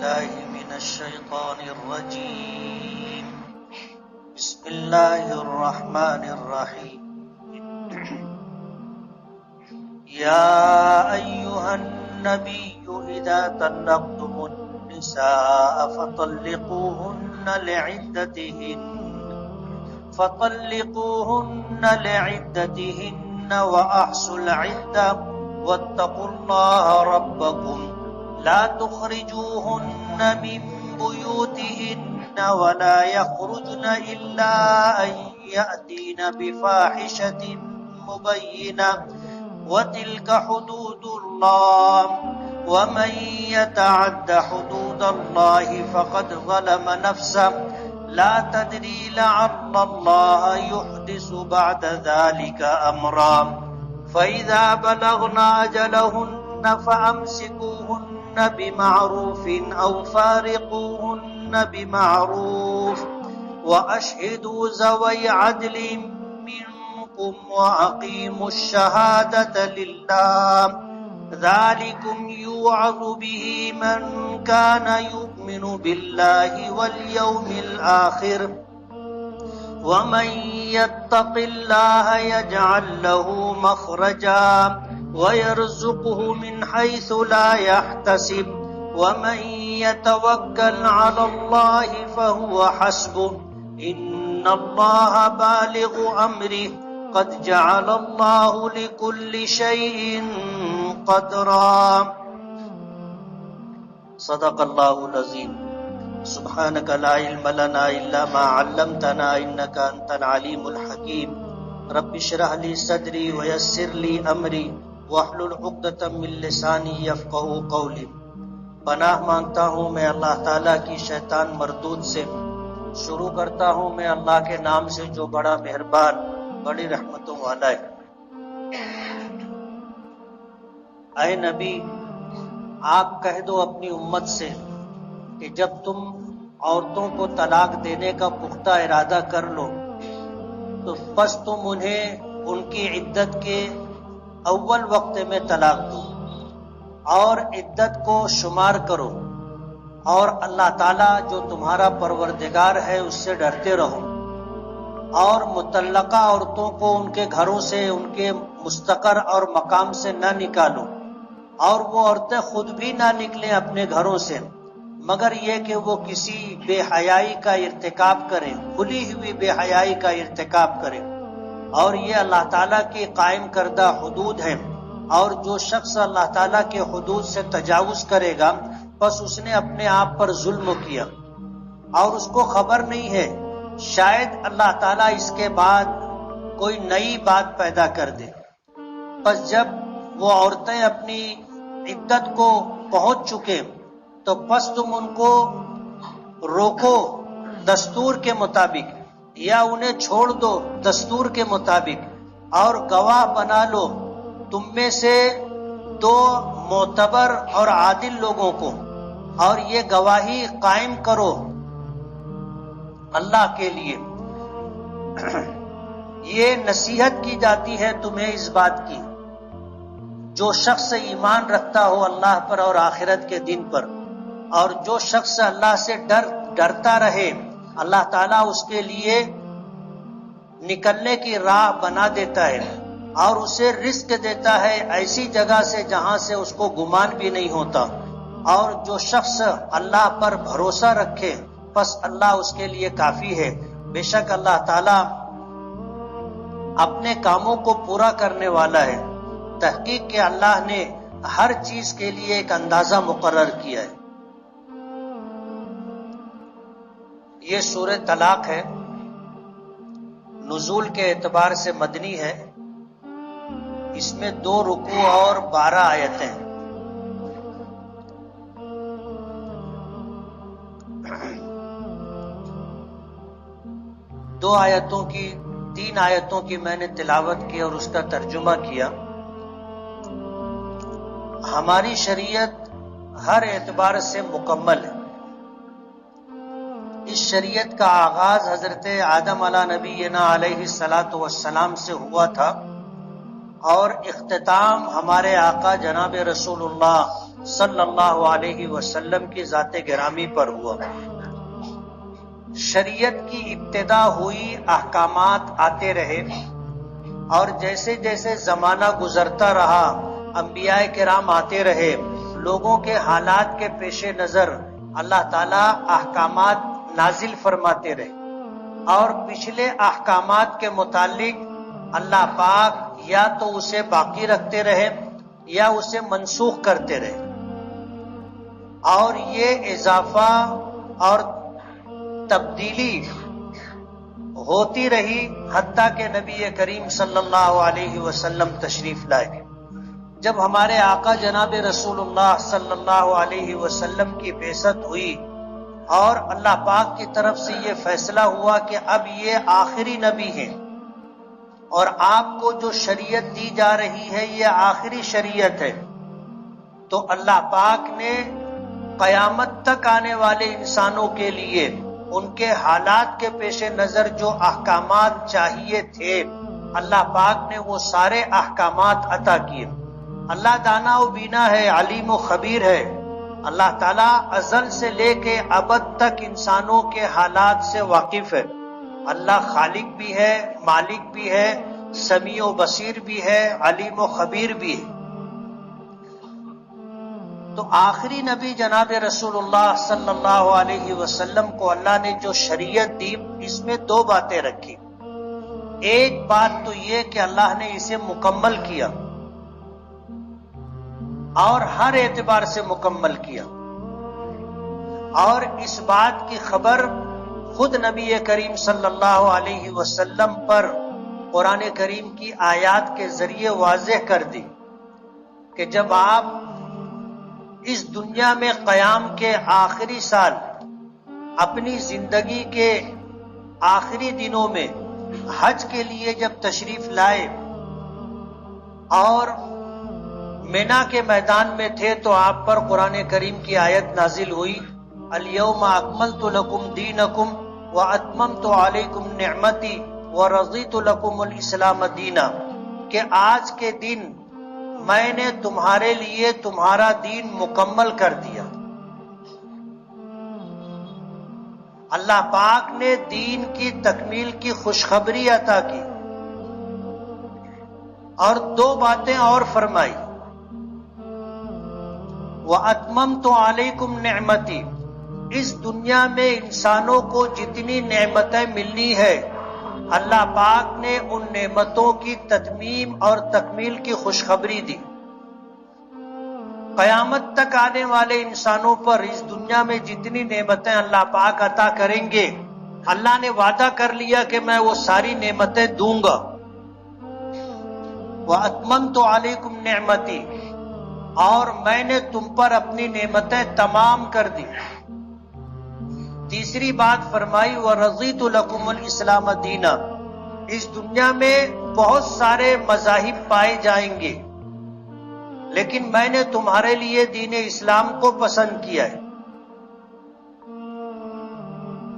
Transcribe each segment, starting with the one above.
بالله من الشيطان الرجيم. بسم الله الرحمن الرحيم. يا أيها النبي إذا طلقتم النساء فطلقوهن لعدتهن وأحصوا العدة واتقوا الله ربكم لا تخرجوهن من بيوتهن ولا يخرجن إلا أن يأتين بفاحشة مبينة وتلك حدود الله ومن يتعد حدود الله فقد ظلم نفسه لا تدري لعل الله يحدث بعد ذلك أمرا فإذا بلغن أجلهن فأمسكوهن بمعروف أو فارقوهن بمعروف وأشهدوا ذوي عدل منكم وأقيموا الشهادة لله ذلكم يوعظ به من كان يؤمن بالله واليوم الآخر ومن يتق الله يجعل له مخرجا ويرزقه من حيث لا يحتسب ومن يتوكل على الله فهو حسبه إن الله بالغ أمره قد جعل الله لكل شيء قدرا. صدق الله العظيم. سبحانك لا علم لنا إلا ما علمتنا إنك أنت العليم الحكيم. رب اشرح لي صدري ويسر لي أمري واحلل عقدة من لساني يفقهوا قولي. پناہ مانگتا ہوں میں اللہ تعالیٰ کی شیطان مردود سے. شروع کرتا ہوں میں اللہ کے نام سے جو بڑا مہربان بڑی رحمتوں والا ہے. اے نبی، آپ کہہ دو اپنی امت سے کہ جب تم عورتوں کو طلاق دینے کا پختہ ارادہ کر لو تو پس تم انہیں ان کی عدت کے اول وقت میں طلاق دو اور عدت کو شمار کرو اور اللہ تعالیٰ جو تمہارا پروردگار ہے اس سے ڈرتے رہو اور مطلقہ عورتوں کو ان کے گھروں سے ان کے مستقر اور مقام سے نہ نکالو اور وہ عورتیں خود بھی نہ نکلیں اپنے گھروں سے مگر یہ کہ وہ کسی بے حیائی کا ارتکاب کریں، کھلی ہوئی بے حیائی کا ارتکاب کریں. اور یہ اللہ تعالیٰ کی قائم کردہ حدود ہیں اور جو شخص اللہ تعالیٰ کے حدود سے تجاوز کرے گا بس اس نے اپنے آپ پر ظلم کیا اور اس کو خبر نہیں ہے. شاید اللہ تعالیٰ اس کے بعد کوئی نئی بات پیدا کر دے. پس جب وہ عورتیں اپنی عدت کو پہنچ چکے تو پس تم ان کو روکو دستور کے مطابق یا انہیں چھوڑ دو دستور کے مطابق اور گواہ بنا لو تم میں سے 2 معتبر اور عادل لوگوں کو اور یہ گواہی قائم کرو اللہ کے لیے. یہ نصیحت کی جاتی ہے تمہیں اس بات کی جو شخص ایمان رکھتا ہو اللہ پر اور آخرت کے دن پر اور جو شخص اللہ سے ڈرتا رہے اللہ تعالیٰ اس کے لیے نکلنے کی راہ بنا دیتا ہے اور اسے رزق دیتا ہے ایسی جگہ سے جہاں سے اس کو گمان بھی نہیں ہوتا. اور جو شخص اللہ پر بھروسہ رکھے پس اللہ اس کے لیے کافی ہے. بے شک اللہ تعالیٰ اپنے کاموں کو پورا کرنے والا ہے. تحقیق کہ اللہ نے ہر چیز کے لیے ایک اندازہ مقرر کیا ہے. یہ سورہ طلاق ہے. نزول کے اعتبار سے مدنی ہے. اس میں 2 رکوع اور 12 آیتیں ہیں. دو آیتوں کی 3 آیتوں کی میں نے تلاوت کی اور اس کا ترجمہ کیا. ہماری شریعت ہر اعتبار سے مکمل ہے. اس شریعت کا آغاز حضرت آدم علیہ نبینا علیہ الصلاۃ والسلام سے ہوا تھا اور اختتام ہمارے آقا جناب رسول اللہ صلی اللہ علیہ وسلم کی ذات گرامی پر ہوا۔ شریعت کی ابتدا ہوئی، احکامات آتے رہے، اور جیسے جیسے زمانہ گزرتا رہا، انبیاء کرام آتے رہے، لوگوں کے حالات کے پیش نظر اللہ تعالیٰ احکامات نازل فرماتے رہے، اور پچھلے احکامات کے متعلق اللہ پاک یا تو اسے باقی رکھتے رہے یا اسے منسوخ کرتے رہے، اور یہ اضافہ اور تبدیلی ہوتی رہی حتیٰ کہ نبی کریم صلی اللہ علیہ وسلم تشریف لائے۔ جب ہمارے آقا جناب رسول اللہ صلی اللہ علیہ وسلم کی بعثت ہوئی اور اللہ پاک کی طرف سے یہ فیصلہ ہوا کہ اب یہ آخری نبی ہیں اور آپ کو جو شریعت دی جا رہی ہے یہ آخری شریعت ہے، تو اللہ پاک نے قیامت تک آنے والے انسانوں کے لیے ان کے حالات کے پیش نظر جو احکامات چاہیے تھے، اللہ پاک نے وہ سارے احکامات عطا کیے۔ اللہ دانا و بینا ہے، علیم و خبیر ہے۔ اللہ تعالیٰ ازل سے لے کے ابد تک انسانوں کے حالات سے واقف ہے۔ اللہ خالق بھی ہے، مالک بھی ہے، سمیع و بصیر بھی ہے، علیم و خبیر بھی ہے۔ تو آخری نبی جناب رسول اللہ صلی اللہ علیہ وسلم کو اللہ نے جو شریعت دی، اس میں دو باتیں رکھی۔ ایک بات تو یہ کہ اللہ نے اسے مکمل کیا اور ہر اعتبار سے مکمل کیا، اور اس بات کی خبر خود نبی کریم صلی اللہ علیہ وسلم پر قرآن کریم کی آیات کے ذریعے واضح کر دی کہ جب آپ اس دنیا میں قیام کے آخری سال، اپنی زندگی کے آخری دنوں میں حج کے لیے جب تشریف لائے اور مینا کے میدان میں تھے، تو آپ پر قرآن کریم کی آیت نازل ہوئی، الیوم اکملت لکم دینکم واتممت علیکم نعمتی ورضیت لکم الاسلام دینا، کہ آج کے دن میں نے تمہارے لیے تمہارا دین مکمل کر دیا۔ اللہ پاک نے دین کی تکمیل کی خوشخبری عطا کی، اور دو باتیں اور فرمائی، وَأَتْمَمْتُ عَلَيْكُمْ نِعْمَتِي، اس دنیا میں انسانوں کو جتنی نعمتیں ملنی ہے، اللہ پاک نے ان نعمتوں کی تتمیم اور تکمیل کی خوشخبری دی۔ قیامت تک آنے والے انسانوں پر اس دنیا میں جتنی نعمتیں اللہ پاک عطا کریں گے، اللہ نے وعدہ کر لیا کہ میں وہ ساری نعمتیں دوں گا۔ وَأَتْمَمْتُ عَلَيْكُمْ نِعْمَتِي، اور میں نے تم پر اپنی نعمتیں تمام کر دی۔ تیسری بات فرمائی، وَرَضِيتُ لَكُمُ الْإِسْلَامَ دِينًا، اس دنیا میں بہت سارے مذاہب پائے جائیں گے، لیکن میں نے تمہارے لیے دین اسلام کو پسند کیا ہے۔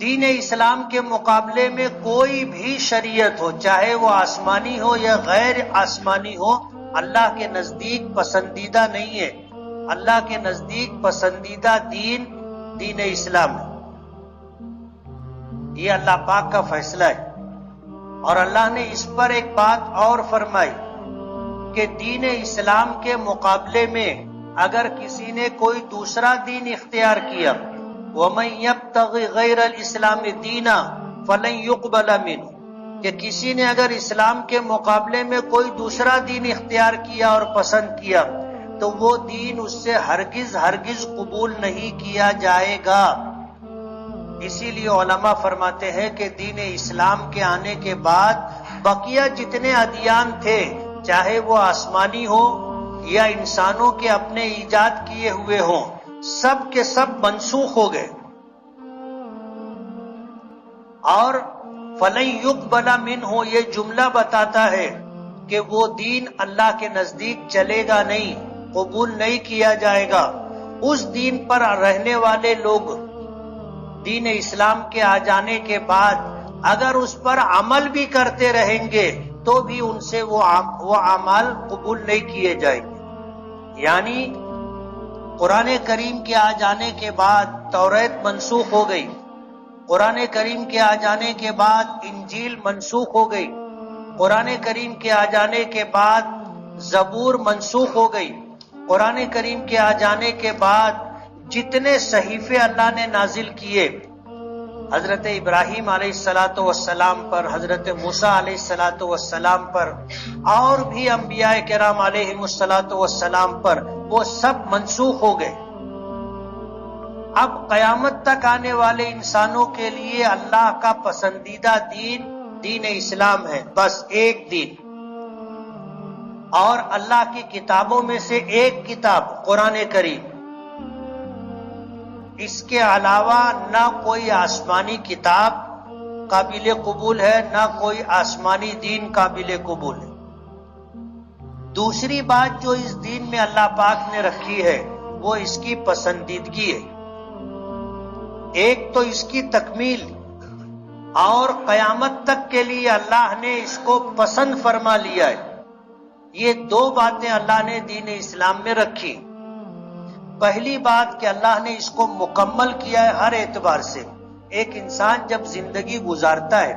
دین اسلام کے مقابلے میں کوئی بھی شریعت ہو، چاہے وہ آسمانی ہو یا غیر آسمانی ہو، اللہ کے نزدیک پسندیدہ نہیں ہے۔ اللہ کے نزدیک پسندیدہ دین دین اسلام ہے۔ یہ اللہ پاک کا فیصلہ ہے، اور اللہ نے اس پر ایک بات اور فرمائی کہ دین اسلام کے مقابلے میں اگر کسی نے کوئی دوسرا دین اختیار کیا، وَمَن يَبْتَغِ غَيْرَ الْإِسْلَامِ دِينًا فَلَن يُقْبَلَ مِنْهُ، کہ کسی نے اگر اسلام کے مقابلے میں کوئی دوسرا دین اختیار کیا اور پسند کیا، تو وہ دین اس سے ہرگز ہرگز قبول نہیں کیا جائے گا۔ اسی لیے علماء فرماتے ہیں کہ دین اسلام کے آنے کے بعد بقیہ جتنے ادیان تھے، چاہے وہ آسمانی ہو یا انسانوں کے اپنے ایجاد کیے ہوئے ہوں، سب کے سب منسوخ ہو گئے، اور فَلَن يُقْبَلَ مِنْهُ یہ جملہ بتاتا ہے کہ وہ دین اللہ کے نزدیک چلے گا نہیں، قبول نہیں کیا جائے گا۔ اس دین پر رہنے والے لوگ دین اسلام کے آ جانے کے بعد اگر اس پر عمل بھی کرتے رہیں گے تو بھی ان سے وہ اعمال قبول نہیں کیے جائیں گے۔ یعنی قرآن کریم کے آ جانے کے بعد توریت منسوخ ہو گئی، قرآن کریم کے آ جانے کے بعد انجیل منسوخ ہو گئی، قرآن کریم کے آ جانے کے بعد زبور منسوخ ہو گئی، قرآن کریم کے آ جانے کے بعد جتنے صحیفے اللہ نے نازل کیے، حضرت ابراہیم علیہ الصلاۃ والسلام پر، حضرت موسیٰ علیہ الصلاۃ والسلام پر، اور بھی انبیاء کرام علیہم الصلاۃ والسلام پر، وہ سب منسوخ ہو گئے۔ اب قیامت تک آنے والے انسانوں کے لیے اللہ کا پسندیدہ دین دین اسلام ہے، بس ایک دین، اور اللہ کی کتابوں میں سے ایک کتاب قرآن کریم، اس کے علاوہ نہ کوئی آسمانی کتاب قابل قبول ہے، نہ کوئی آسمانی دین قابل قبول ہے۔ دوسری بات جو اس دین میں اللہ پاک نے رکھی ہے وہ اس کی پسندیدگی ہے، ایک تو اس کی تکمیل، اور قیامت تک کے لیے اللہ نے اس کو پسند فرما لیا ہے۔ یہ دو باتیں اللہ نے دین اسلام میں رکھی۔ پہلی بات کہ اللہ نے اس کو مکمل کیا ہے ہر اعتبار سے۔ ایک انسان جب زندگی گزارتا ہے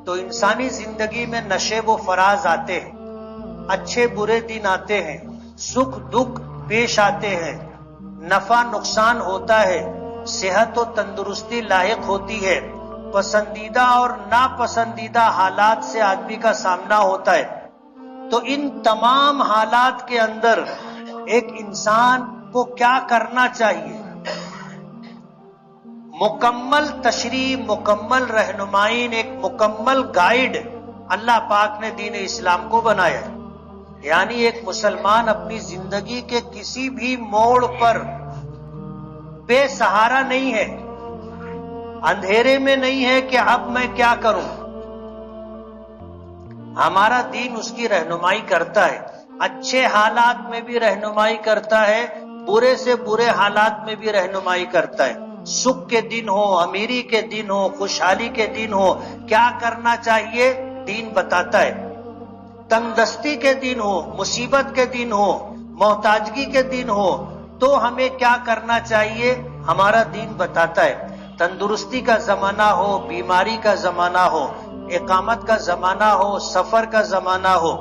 تو انسانی زندگی میں نشیب و فراز آتے ہیں، اچھے برے دن آتے ہیں، سکھ دکھ پیش آتے ہیں، نفع نقصان ہوتا ہے، صحت و تندرستی لاحق ہوتی ہے، پسندیدہ اور ناپسندیدہ حالات سے آدمی کا سامنا ہوتا ہے۔ تو ان تمام حالات کے اندر ایک انسان کو کیا کرنا چاہیے؟ مکمل تشریح، مکمل رہنمائی، ایک مکمل گائیڈ اللہ پاک نے دین اسلام کو بنایا ہے۔ یعنی ایک مسلمان اپنی زندگی کے کسی بھی موڑ پر بے سہارا نہیں ہے، اندھیرے میں نہیں ہے کہ اب میں کیا کروں۔ ہمارا دین اس کی رہنمائی کرتا ہے، اچھے حالات میں بھی رہنمائی کرتا ہے، برے سے برے حالات میں بھی رہنمائی کرتا ہے۔ سکھ کے دن ہو، امیری کے دن ہو، خوشحالی کے دن ہو، کیا کرنا چاہیے دین بتاتا ہے۔ تنگ دستی کے دن ہو، مصیبت کے دن ہو، محتاجگی کے دن ہو، تو ہمیں کیا کرنا چاہیے ہمارا دین بتاتا ہے۔ تندرستی کا زمانہ ہو، بیماری کا زمانہ ہو، اقامت کا زمانہ ہو، سفر کا زمانہ ہو،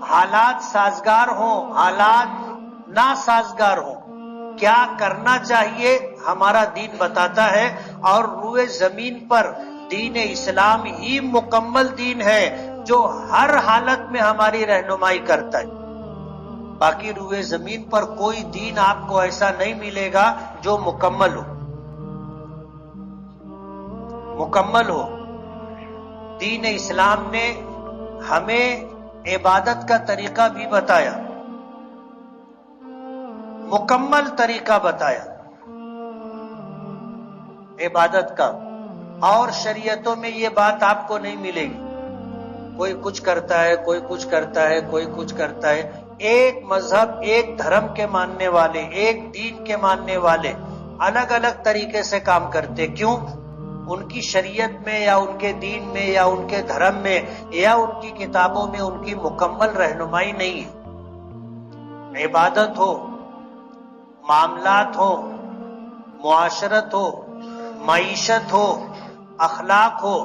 حالات سازگار ہوں، حالات ناسازگار ہوں، کیا کرنا چاہیے ہمارا دین بتاتا ہے۔ اور روئے زمین پر دین اسلام ہی مکمل دین ہے جو ہر حالت میں ہماری رہنمائی کرتا ہے۔ باقی روئے زمین پر کوئی دین آپ کو ایسا نہیں ملے گا جو مکمل ہو، مکمل ہو۔ دین اسلام نے ہمیں عبادت کا طریقہ بھی بتایا، مکمل طریقہ بتایا عبادت کا، اور شریعتوں میں یہ بات آپ کو نہیں ملے گی۔ کوئی کچھ کرتا ہے، کوئی کچھ کرتا ہے، کوئی کچھ کرتا ہے۔ ایک مذہب، ایک دھرم کے ماننے والے، ایک دین کے ماننے والے الگ الگ طریقے سے کام کرتے۔ کیوں؟ ان کی شریعت میں یا ان کے دین میں یا ان کے دھرم میں یا ان کی کتابوں میں ان کی مکمل رہنمائی نہیں ہے۔ عبادت ہو، معاملات ہو، معاشرت ہو، معیشت ہو، اخلاق ہو،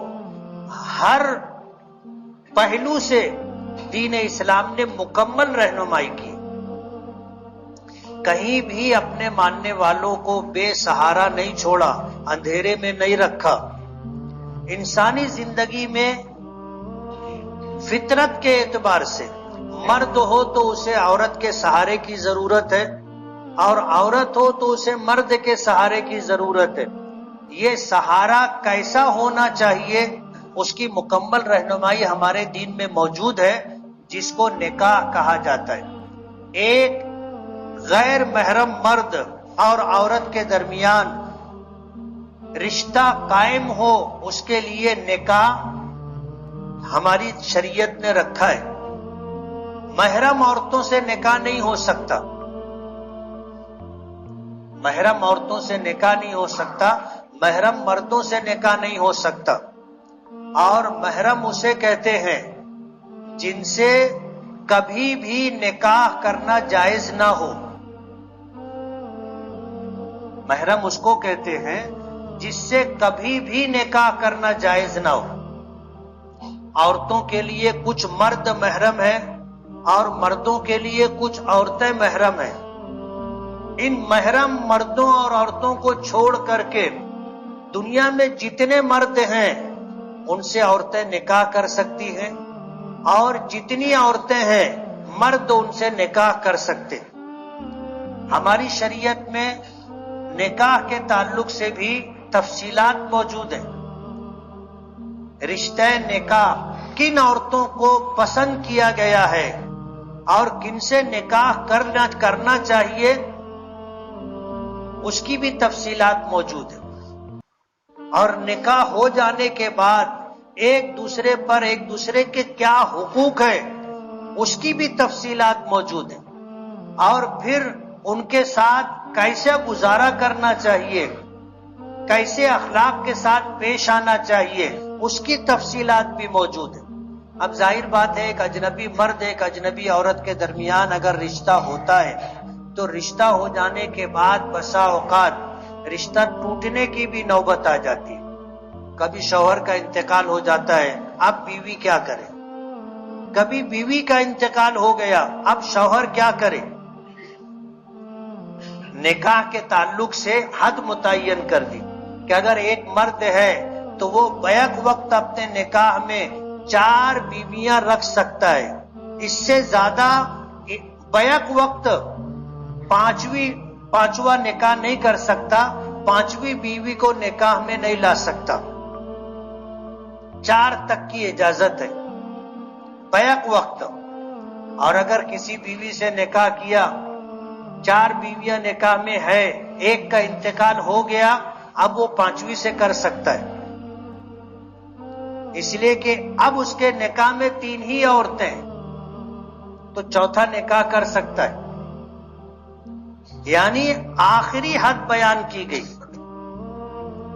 ہر پہلو سے دین اسلام نے مکمل رہنمائی کی۔ کہیں بھی اپنے ماننے والوں کو بے سہارا نہیں چھوڑا، اندھیرے میں نہیں رکھا۔ انسانی زندگی میں فطرت کے اعتبار سے مرد ہو تو اسے عورت کے سہارے کی ضرورت ہے، اور عورت ہو تو اسے مرد کے سہارے کی ضرورت ہے۔ یہ سہارا کیسا ہونا چاہیے اس کی مکمل رہنمائی ہمارے دین میں موجود ہے، جس کو نکاح کہا جاتا ہے۔ ایک غیر محرم مرد اور عورت کے درمیان رشتہ قائم ہو، اس کے لیے نکاح ہماری شریعت نے رکھا ہے۔ محرم عورتوں سے نکاح نہیں ہو سکتا، محرم عورتوں سے نکاح نہیں ہو سکتا، محرم مردوں سے نکاح نہیں ہو سکتا۔ اور محرم اسے کہتے ہیں جن سے کبھی بھی نکاح کرنا جائز نہ ہو، محرم اس کو کہتے ہیں جس سے کبھی بھی نکاح کرنا جائز نہ ہو. عورتوں کے لیے کچھ مرد محرم ہیں اور مردوں کے لیے کچھ عورتیں محرم ہیں. ان محرم مردوں اور عورتوں کو چھوڑ کر کے دنیا میں جتنے مرد ہیں ان سے عورتیں نکاح کر سکتی ہیں، اور جتنی عورتیں ہیں مرد ان سے نکاح کر سکتے. ہماری شریعت میں نکاح کے تعلق سے بھی تفصیلات موجود ہیں. رشتہ نکاح کن عورتوں کو پسند کیا گیا ہے اور کن سے نکاح کرنا چاہیے، اس کی بھی تفصیلات موجود ہیں. اور نکاح ہو جانے کے بعد ایک دوسرے پر ایک دوسرے کے کیا حقوق ہیں اس کی بھی تفصیلات موجود ہیں. اور پھر ان کے ساتھ کیسے گزارا کرنا چاہیے، کیسے اخلاق کے ساتھ پیش آنا چاہیے، اس کی تفصیلات بھی موجود ہیں. اب ظاہر بات ہے ایک اجنبی مرد ایک اجنبی عورت کے درمیان اگر رشتہ ہوتا ہے تو رشتہ ہو جانے کے بعد بسا اوقات رشتہ ٹوٹنے کی بھی نوبت آ جاتی ہے. کبھی شوہر کا انتقال ہو جاتا ہے، اب بیوی کیا کرے؟ کبھی بیوی کا انتقال ہو گیا، اب شوہر کیا کرے؟ نکاح کے تعلق سے حد متعین کر دی کہ اگر ایک مرد ہے تو وہ بیک وقت اپنے نکاح میں 4 بیویاں رکھ سکتا ہے. اس سے زیادہ بیک وقت پانچواں نکاح نہیں کر سکتا، 5ویں بیوی کو نکاح میں نہیں لا سکتا. 4 تک کی اجازت ہے بیک وقت. اور اگر کسی بیوی سے نکاح کیا، 4 بیویاں نکاح میں ہے، ایک کا انتقال ہو گیا، اب وہ 5ویں سے کر سکتا ہے. اس لیے کہ اب اس کے نکاح میں 3 ہی عورتیں ہیں تو 4تھا نکاح کر سکتا ہے. یعنی آخری حد بیان کی گئی.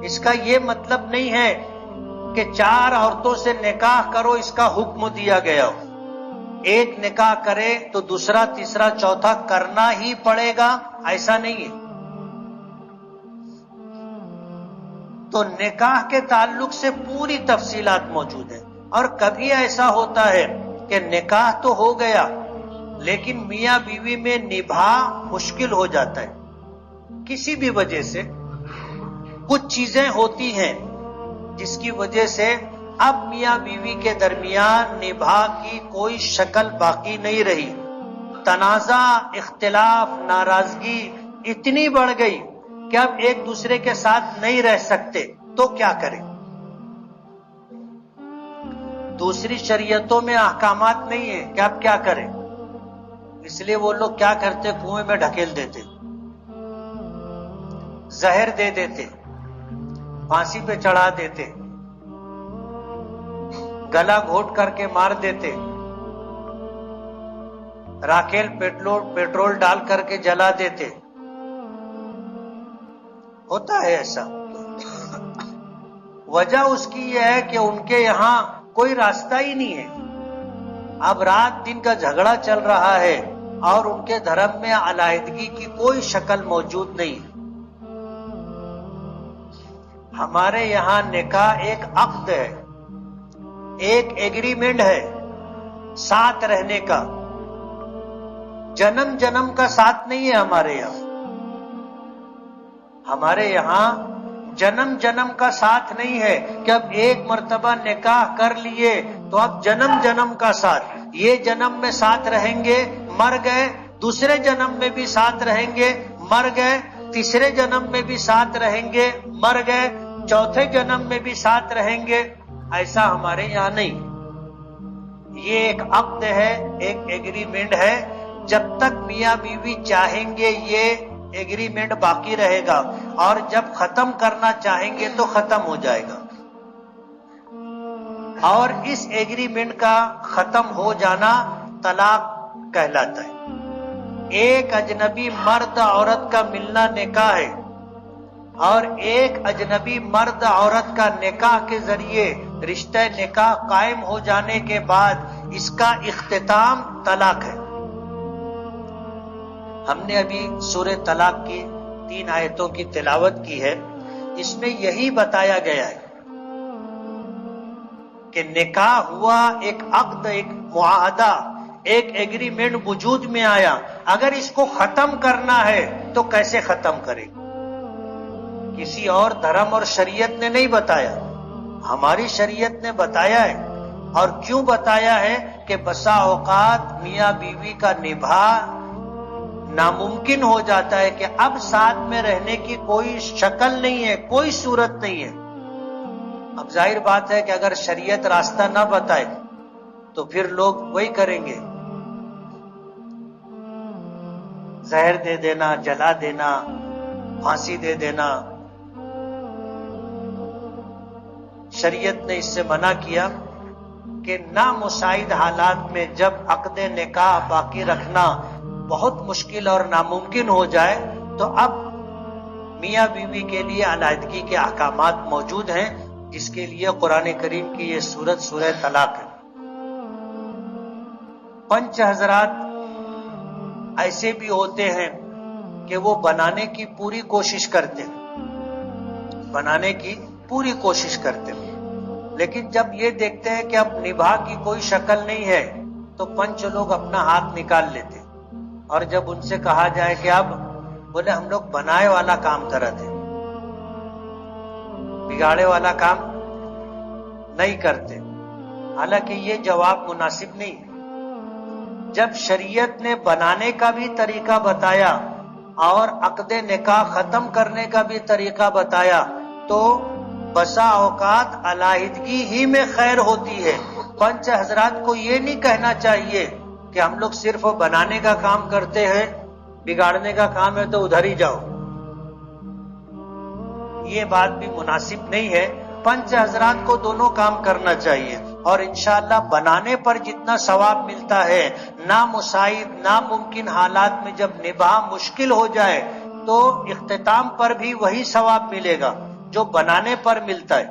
اس کا یہ مطلب نہیں ہے کہ 4 عورتوں سے نکاح کرو اس کا حکم دیا گیا ہو. ایک نکاح کرے تو دوسرا تیسرا چوتھا کرنا ہی پڑے گا، ایسا نہیں ہے. تو نکاح کے تعلق سے پوری تفصیلات موجود ہیں. اور کبھی ایسا ہوتا ہے کہ نکاح تو ہو گیا لیکن میاں بیوی میں نبھا مشکل ہو جاتا ہے. کسی بھی وجہ سے کچھ چیزیں ہوتی ہیں جس کی وجہ سے اب میاں بیوی کے درمیان نبھا کی کوئی شکل باقی نہیں رہی. تنازع، اختلاف، ناراضگی اتنی بڑھ گئی کہ اب ایک دوسرے کے ساتھ نہیں رہ سکتے، تو کیا کریں؟ دوسری شریعتوں میں احکامات نہیں ہیں کہ اب کیا کریں. اس لیے وہ لوگ کیا کرتے، کنویں میں ڈھکیل دیتے، زہر دے دیتے، پھانسی پہ چڑھا دیتے، گلا گھونٹ کر کے مار دیتے، راکھیل پیٹرول ڈال کر کے جلا دیتے. ہوتا ہے ایسا. وجہ اس کی یہ ہے کہ ان کے یہاں کوئی راستہ ہی نہیں ہے. اب رات دن کا جھگڑا چل رہا ہے اور ان کے دھرم میں علیحدگی کی کوئی شکل موجود نہیں. ہمارے یہاں نکاح ایک عقد ہے، ایک ایگریمنٹ ہے ساتھ رہنے کا. جنم جنم کا ساتھ نہیں ہے ہمارے یہاں. ہمارے یہاں جنم جنم کا ساتھ نہیں ہے کہ اب ایک مرتبہ نکاح کر لیے تو اب جنم جنم کا ساتھ. یہ جنم میں ساتھ رہیں گے، مر گئے، دوسرے جنم میں بھی ساتھ رہیں گے، مر گئے، تیسرے جنم میں بھی ساتھ رہیں گے، مر گئے، چوتھے جنم میں بھی ساتھ رہیں گے. ایسا ہمارے یہاں نہیں. یہ ایک عقد ہے، ایک ایگریمنٹ ہے. جب تک میاں بیوی چاہیں گے یہ ایگریمنٹ باقی رہے گا، اور جب ختم کرنا چاہیں گے تو ختم ہو جائے گا. اور اس ایگریمنٹ کا ختم ہو جانا طلاق کہلاتا ہے. ایک اجنبی مرد عورت کا ملنا نکاح ہے، اور ایک اجنبی مرد عورت کا نکاح کے ذریعے رشتہ نکاح قائم ہو جانے کے بعد اس کا اختتام طلاق ہے. ہم نے ابھی سورہ طلاق کی 3 آیتوں کی تلاوت کی ہے، اس میں یہی بتایا گیا ہے کہ نکاح ہوا، ایک عقد، ایک معاہدہ، ایک ایگریمنٹ وجود میں آیا، اگر اس کو ختم کرنا ہے تو کیسے ختم کرے؟ کسی اور دھرم اور شریعت نے نہیں بتایا، ہماری شریعت نے بتایا ہے۔ اور کیوں بتایا ہے؟ کہ بسا اوقات میاں بیوی کا نبھا ناممکن ہو جاتا ہے، کہ اب ساتھ میں رہنے کی کوئی شکل نہیں ہے، کوئی صورت نہیں ہے۔ اب ظاہر بات ہے کہ اگر شریعت راستہ نہ بتائے تو پھر لوگ وہی کریں گے، زہر دے دینا، جلا دینا، پھانسی دے دینا۔ شریعت نے اس سے منع کیا کہ نامساعد حالات میں جب عقد نکاح باقی رکھنا بہت مشکل اور ناممکن ہو جائے تو اب میاں بیوی کے لیے علیحدگی کے احکامات موجود ہیں، جس کے لیے قرآن کریم کی یہ سورت سورہ طلاق ہے۔ پنچ حضرات ایسے بھی ہوتے ہیں کہ وہ بنانے کی پوری کوشش کرتے ہیں، بنانے کی پوری کوشش کرتے ہیں، لیکن جب یہ دیکھتے ہیں کہ اب نباہ کی کوئی شکل نہیں ہے تو پنچ لوگ اپنا ہاتھ نکال لیتے، اور جب ان سے کہا جائے کہ اب، بولے ہم لوگ بنائے والا کام کر رہے تھے، بگاڑے والا کام نہیں کرتے۔ حالانکہ یہ جواب مناسب نہیں۔ جب شریعت نے بنانے کا بھی طریقہ بتایا اور عقد نکاح ختم کرنے کا بھی طریقہ بتایا تو بسا اوقات علیحدگی ہی میں خیر ہوتی ہے۔ پنچ حضرات کو یہ نہیں کہنا چاہیے کہ ہم لوگ صرف بنانے کا کام کرتے ہیں، بگاڑنے کا کام ہے تو ادھر ہی جاؤ، یہ بات بھی مناسب نہیں ہے۔ پنچ حضرات کو دونوں کام کرنا چاہیے، اور انشاءاللہ بنانے پر جتنا ثواب ملتا ہے، نامساعد ناممکن حالات میں جب نباہ مشکل ہو جائے تو اختتام پر بھی وہی ثواب ملے گا جو بنانے پر ملتا ہے۔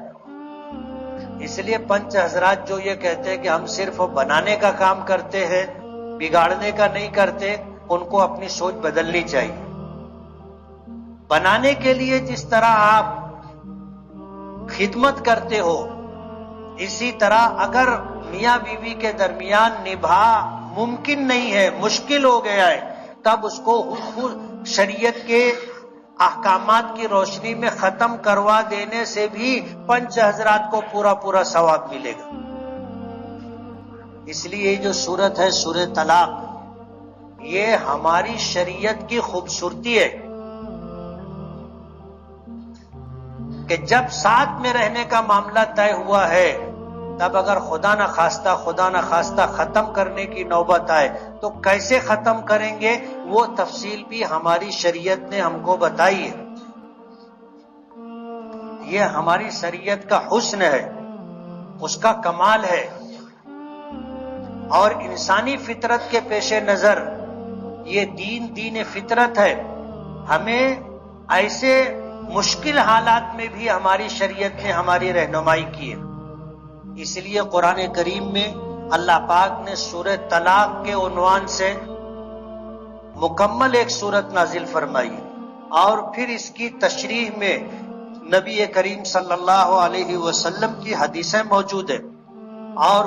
اس لیے پنچ حضرات جو یہ کہتے ہیں کہ ہم صرف بنانے کا کام کرتے ہیں، بگاڑنے کا نہیں کرتے، ان کو اپنی سوچ بدلنی چاہیے۔ بنانے کے لیے جس طرح آپ خدمت کرتے ہو، اسی طرح اگر میاں بیوی کے درمیان نباہ ممکن نہیں ہے، مشکل ہو گیا ہے، تب اس کو خود شریعت کے احکامات کی روشنی میں ختم کروا دینے سے بھی پنچ حضرات کو پورا ثواب ملے گا۔ اس لیے جو سورت ہے سورہ طلاق، یہ ہماری شریعت کی خوبصورتی ہے کہ جب ساتھ میں رہنے کا معاملہ طے ہوا ہے، تب اگر خدا نہ خواستہ ختم کرنے کی نوبت آئے تو کیسے ختم کریں گے، وہ تفصیل بھی ہماری شریعت نے ہم کو بتائی ہے۔ یہ ہماری شریعت کا حسن ہے، اس کا کمال ہے، اور انسانی فطرت کے پیش نظر یہ دین فطرت ہے۔ ہمیں ایسے مشکل حالات میں بھی ہماری شریعت نے ہماری رہنمائی کی ہے۔ اس لیے قرآن کریم میں اللہ پاک نے سورہ طلاق کے عنوان سے مکمل ایک سورت نازل فرمائی، اور پھر اس کی تشریح میں نبی کریم صلی اللہ علیہ وسلم کی حدیثیں موجود ہیں، اور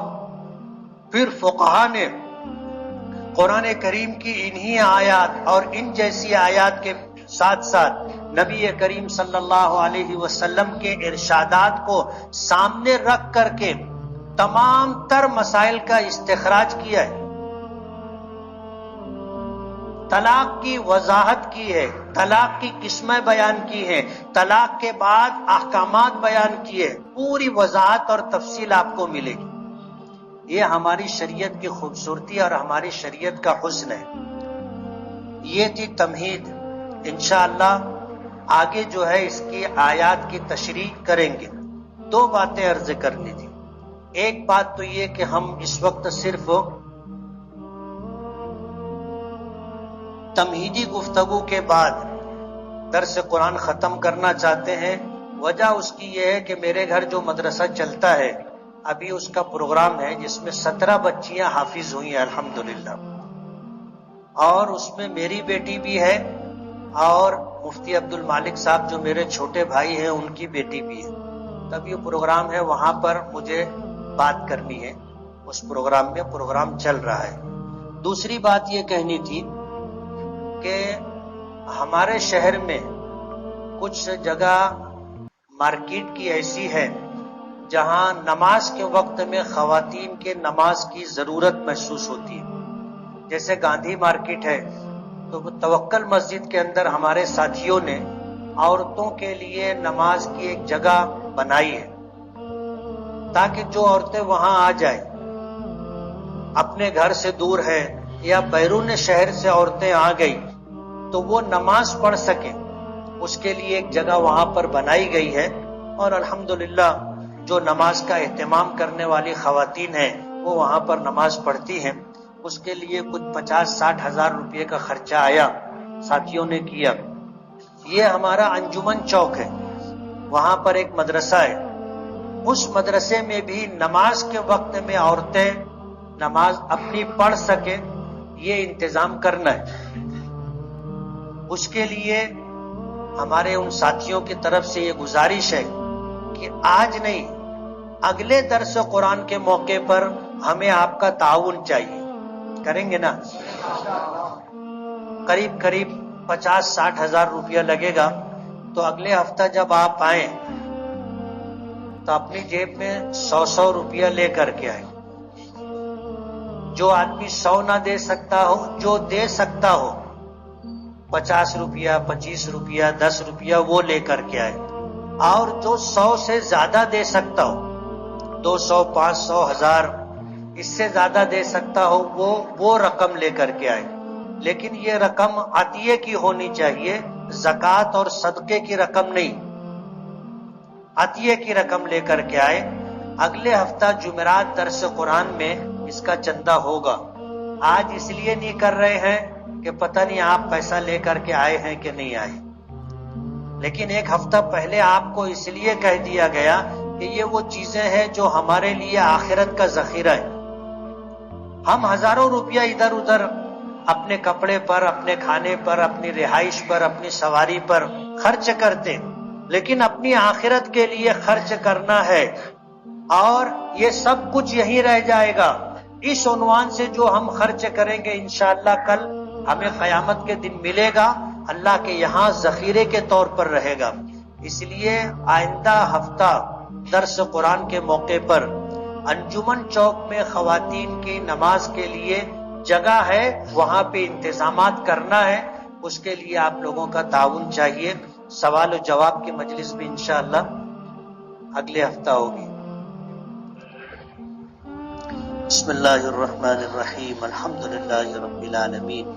پھر فقہا نے قرآن کریم کی انہی آیات اور ان جیسی آیات کے ساتھ ساتھ نبی کریم صلی اللہ علیہ وسلم کے ارشادات کو سامنے رکھ کر کے تمام تر مسائل کا استخراج کیا ہے، طلاق کی وضاحت کی ہے، طلاق کی قسمیں بیان کی ہیں، طلاق کے بعد احکامات بیان کیے، پوری وضاحت اور تفصیل آپ کو ملے گی۔ یہ ہماری شریعت کی خوبصورتی اور ہماری شریعت کا حسن ہے۔ یہ تھی تمہید۔ انشاءاللہ آگے جو ہے اس کی آیات کی تشریح کریں گے۔ 2 باتیں عرض کرنی تھی۔ ایک بات تو یہ کہ ہم اس وقت صرف تمہیدی گفتگو کے بعد درس قرآن ختم کرنا چاہتے ہیں۔ وجہ اس کی یہ ہے کہ میرے گھر جو مدرسہ چلتا ہے، ابھی اس کا پروگرام ہے جس میں 17 بچیاں حافظ ہوئی ہیں الحمدللہ، اور اس میں میری بیٹی بھی ہے اور مفتی عبد المالک صاحب جو میرے چھوٹے بھائی ہیں ان کی بیٹی بھی ہے. تب یہ پروگرام ہے, وہاں پر مجھے بات کرنی ہے. اس پروگرام میں پروگرام چل رہا ہے. دوسری بات یہ کہنی تھی کہ ہمارے شہر میں کچھ جگہ مارکیٹ کی ایسی ہے جہاں نماز کے وقت میں خواتین کے نماز کی ضرورت محسوس ہوتی ہے. جیسے گاندھی مارکیٹ ہے تو توکل مسجد کے اندر ہمارے ساتھیوں نے عورتوں کے لیے نماز کی ایک جگہ بنائی ہے تاکہ جو عورتیں وہاں آ جائیں, اپنے گھر سے دور ہے یا بیرون شہر سے عورتیں آ گئی تو وہ نماز پڑھ سکیں. اس کے لیے ایک جگہ وہاں پر بنائی گئی ہے اور الحمدللہ جو نماز کا اہتمام کرنے والی خواتین ہیں وہ وہاں پر نماز پڑھتی ہیں. اس کے لیے کچھ 50-60 ہزار روپے کا خرچہ آیا, ساتھیوں نے کیا. یہ ہمارا انجمن چوک ہے, وہاں پر ایک مدرسہ ہے. اس مدرسے میں بھی نماز کے وقت میں عورتیں نماز اپنی پڑھ سکیں, یہ انتظام کرنا ہے. اس کے لیے ہمارے ان ساتھیوں کی طرف سے یہ گزارش ہے کہ آج نہیں, اگلے درس قرآن کے موقع پر ہمیں آپ کا تعاون چاہیے. کریں گے نا؟ قریب 50-60 ہزار روپیہ لگے گا. تو اگلے ہفتہ جب آپ آئیں تو اپنی جیب میں 100 روپیہ لے کر کے آئیں. جو آدمی 100 نہ دے سکتا ہو, جو دے سکتا ہو 50 روپیہ, 25 روپیہ, 10 روپیہ وہ لے کر کے آئے. اور جو 100 سے زیادہ دے سکتا ہو, 200, 500, 1000, اس سے زیادہ دے سکتا ہو, وہ رقم لے کر کے آئے. لیکن یہ رقم عطیے کی ہونی چاہیے, زکوٰۃ اور صدقے کی رقم نہیں. عطیے کی رقم لے کر کے آئے. اگلے ہفتہ جمعرات درس قرآن میں اس کا چندہ ہوگا. آج اس لیے نہیں کر رہے ہیں کہ پتہ نہیں آپ پیسہ لے کر کے آئے ہیں کہ نہیں آئے, لیکن ایک ہفتہ پہلے آپ کو اس لیے کہہ دیا گیا کہ یہ وہ چیزیں ہیں جو ہمارے لیے آخرت کا ذخیرہ ہے. ہم ہزاروں روپیہ ادھر ادھر اپنے کپڑے پر, اپنے کھانے پر, اپنی رہائش پر, اپنی سواری پر خرچ کرتے, لیکن اپنی آخرت کے لیے خرچ کرنا ہے. اور یہ سب کچھ یہیں رہ جائے گا. اس عنوان سے جو ہم خرچ کریں گے انشاءاللہ کل ہمیں قیامت کے دن ملے گا, اللہ کے یہاں ذخیرے کے طور پر رہے گا. اس لیے آئندہ ہفتہ درس قرآن کے موقع پر انجمن چوک میں خواتین کی نماز کے لیے جگہ ہے, وہاں پہ انتظامات کرنا ہے. اس کے لیے آپ لوگوں کا تعاون چاہیے. سوال و جواب کی مجلس بھی انشاءاللہ اگلے ہفتہ ہوگی. بسم اللہ الرحمن الرحیم. الحمدللہ رب العالمین.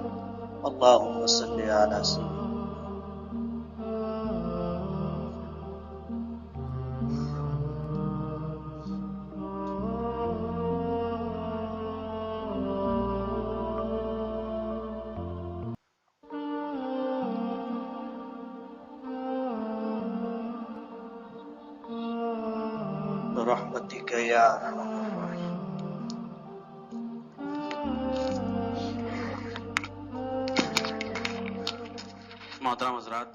اللہم صلی علی سیدنا برحمتک یا ارحم الراحمین. محترم حضرات،